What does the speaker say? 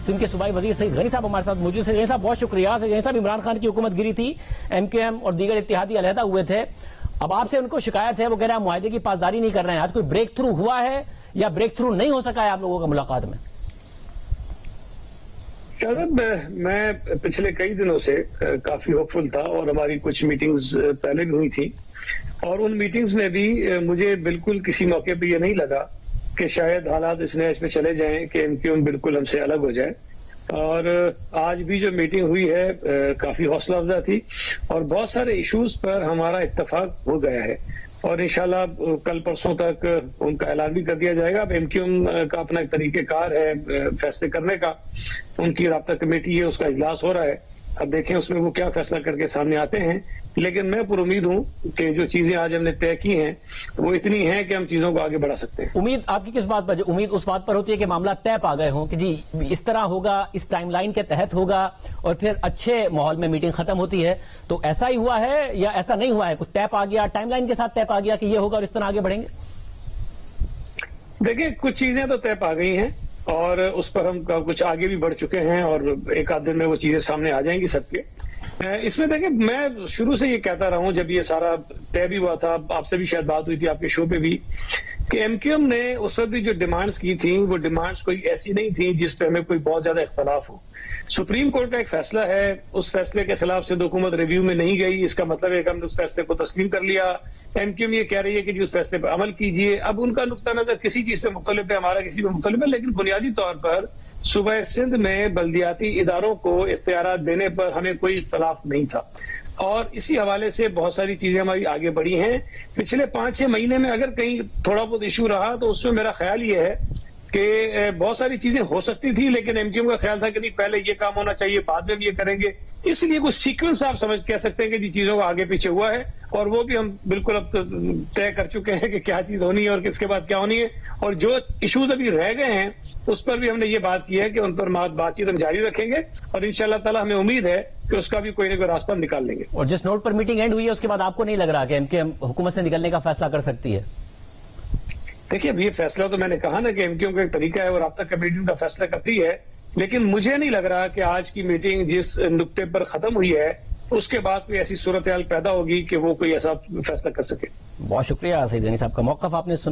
سندھ کے صوبائی وزیر سعید غنی صاحب ہمارے ساتھ موجود. سعید غنی صاحب بہت شکریہ. سعید غنی صاحب عمران خان کی حکومت گری تھی, ایم کیو ایم اور دیگر اتحادی علیحدہ ہوئے تھے, اب آپ سے ان کو شکایت ہے, وہ کہہ رہے ہیں معاہدے کی پاسداری نہیں کر رہے ہیں. آج کوئی بریک تھرو ہوا ہے یا بریک تھرو نہیں ہو سکا ہے آپ لوگوں کا ملاقات میں؟ میں پچھلے کئی دنوں سے کافی ہوپ فل تھا اور ہماری کچھ میٹنگز پہلے بھی ہوئی تھی, اور ان میٹنگز میں بھی مجھے بالکل کسی موقع پہ یہ نہیں لگا کہ شاید حالات اس نہج پہ چلے جائیں کہ ایم کیو ایم بالکل ہم سے الگ ہو جائے. اور آج بھی جو میٹنگ ہوئی ہے کافی حوصلہ افزا تھی اور بہت سارے ایشوز پر ہمارا اتفاق ہو گیا ہے, اور انشاءاللہ کل پرسوں تک ان کا اعلان بھی کر دیا جائے گا. اب ایم کیو ایم کا اپنا ایک طریقہ کار ہے فیصلے کرنے کا, ان کی رابطہ کمیٹی ہے, اس کا اجلاس ہو رہا ہے, اب دیکھیں اس میں وہ کیا فیصلہ کر کے سامنے آتے ہیں. لیکن میں پر امید ہوں کہ جو چیزیں آج ہم نے طے کی ہیں وہ اتنی ہیں کہ ہم چیزوں کو آگے بڑھا سکتے ہیں. امید آپ کی کس بات پر؟ امید اس بات پر ہوتی ہے کہ معاملہ طے پا گئے ہوں کہ جی اس طرح ہوگا, اس ٹائم لائن کے تحت ہوگا, اور پھر اچھے ماحول میں میٹنگ ختم ہوتی ہے. تو ایسا ہی ہوا ہے یا ایسا نہیں ہوا ہے؟ کچھ طے پا گیا, ٹائم لائن کے ساتھ طے پا گیا کہ یہ ہوگا اور اس طرح آگے بڑھیں گے؟ دیکھیں کچھ چیزیں تو طے پا گئی ہیں اور اس پر ہم کچھ آگے بھی بڑھ چکے ہیں, اور ایک آدھ دن میں وہ چیزیں سامنے آ جائیں گی سب کے. اس میں دیکھیں میں شروع سے یہ کہتا رہا ہوں, جب یہ سارا طے بھی ہوا تھا, آپ سے بھی شاید بات ہوئی تھی آپ کے شو پہ بھی, کہ ایم کیو ایم نے اس وقت بھی جو ڈیمانڈز کی تھیں وہ ڈیمانڈز کوئی ایسی نہیں تھیں جس پہ ہمیں کوئی بہت زیادہ اختلاف ہو. سپریم کورٹ کا ایک فیصلہ ہے, اس فیصلے کے خلاف سے حکومت ریویو میں نہیں گئی, اس کا مطلب ہے کہ ہم نے اس فیصلے کو تسلیم کر لیا. ایم کیو ایم یہ کہہ رہی ہے کہ جی اس فیصلے پر عمل کیجئے. اب ان کا نقطہ نظر کسی چیز پہ مختلف ہے, ہمارا کسی پہ مختلف ہے, لیکن بنیادی طور پر صوبہ سندھ میں بلدیاتی اداروں کو اختیارات دینے پر ہمیں کوئی اختلاف نہیں تھا, اور اسی حوالے سے بہت ساری چیزیں ہماری آگے بڑھی ہیں. پچھلے 5-6 مہینے میں اگر کہیں تھوڑا بہت ایشو رہا تو اس میں میرا خیال یہ ہے کہ بہت ساری چیزیں ہو سکتی تھی, لیکن ایم کیو ایم کا خیال تھا کہ نہیں پہلے یہ کام ہونا چاہیے, بعد میں بھی یہ کریں گے. اس لیے کچھ سیکوینس آپ کہہ سکتے ہیں کہ جی چیزوں کا آگے پیچھے ہوا ہے, اور وہ بھی ہم بالکل اب طے کر چکے ہیں کہ کیا چیز ہونی ہے اور کس کے بعد کیا ہونی ہے. اور جو ایشوز ابھی رہ گئے ہیں اس پر بھی ہم نے یہ بات کی ہے کہ ان پر بات چیت ہم جاری رکھیں گے, اور انشاءاللہ تعالی ہمیں امید ہے کہ اس کا بھی کوئی نہ کوئی راستہ ہم نکال لیں گے. اور جس نوٹ پر میٹنگ اینڈ ہوئی ہے اس کے بعد آپ کو نہیں لگ رہا کہ ایم کیو ایم حکومت سے نکلنے کا فیصلہ کر سکتی ہے؟ دیکھیے اب یہ فیصلہ تو میں نے کہا نا کہ ایم کیو ایم کا ایک طریقہ ہے اور رابطہ کمیٹی کا فیصلہ کرتی ہے, لیکن مجھے نہیں لگ رہا کہ آج کی میٹنگ جس نقطے پر ختم ہوئی ہے اس کے بعد کوئی ایسی صورتحال پیدا ہوگی کہ وہ کوئی ایسا فیصلہ کر سکے. بہت شکریہ سعید غنی صاحب کا موقف آپ نے سنا.